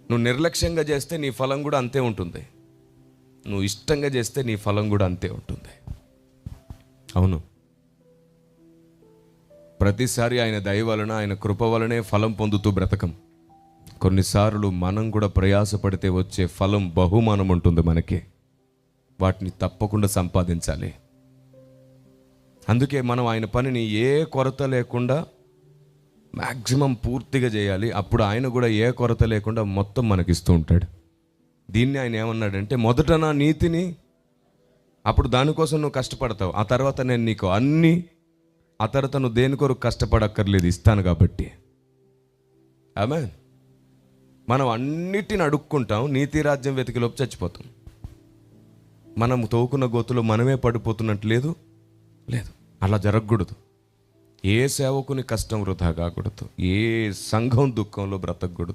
నువ్వు నిర్లక్ష్యంగా చేస్తే నీ ఫలం కూడా అంతే ఉంటుంది. నువ్వు ఇష్టంగా చేస్తే నీ ఫలం కూడా అంతే ఉంటుంది. అవును, ప్రతిసారి ఆయన దయ వలన, ఆయన కృప వలనే ఫలం పొందుతూ బ్రతకం. కొన్నిసార్లు మనం కూడా ప్రయాసపడితే వచ్చే ఫలం బహుమానం ఉంటుంది మనకి. వాటిని తప్పకుండా సంపాదించాలి. అందుకే మనం ఆయన పనిని ఏ కొరత లేకుండా మ్యాక్సిమం పూర్తిగా చేయాలి. అప్పుడు ఆయన కూడా ఏ కొరత లేకుండా మొత్తం మనకిస్తూ ఉంటాడు. దీన్ని ఆయన ఏమన్నాడంటే, మొదట నా నీతిని, అప్పుడు దానికోసం నువ్వు కష్టపడతావు, ఆ తర్వాత నేను నీకు అన్నీ, ఆ తర్వాత నువ్వు దేని కొరకు కష్టపడక్కర్లేదు, ఇస్తాను కాబట్టి. ఆమేన్. మనం అన్నిటిని అడుక్కుంటాం, నీతి రాజ్యం వెతికిలోపు చచ్చిపోతాం. మనం తోకున్న గోతులో మనమే పడిపోతున్నట్టు లేదు. అలా జరగకూడదు. ఏ సేవకుని కష్టం వృధా కాకూడదు. ఏ సంఘం దుఃఖంలో బ్రతకూడదు.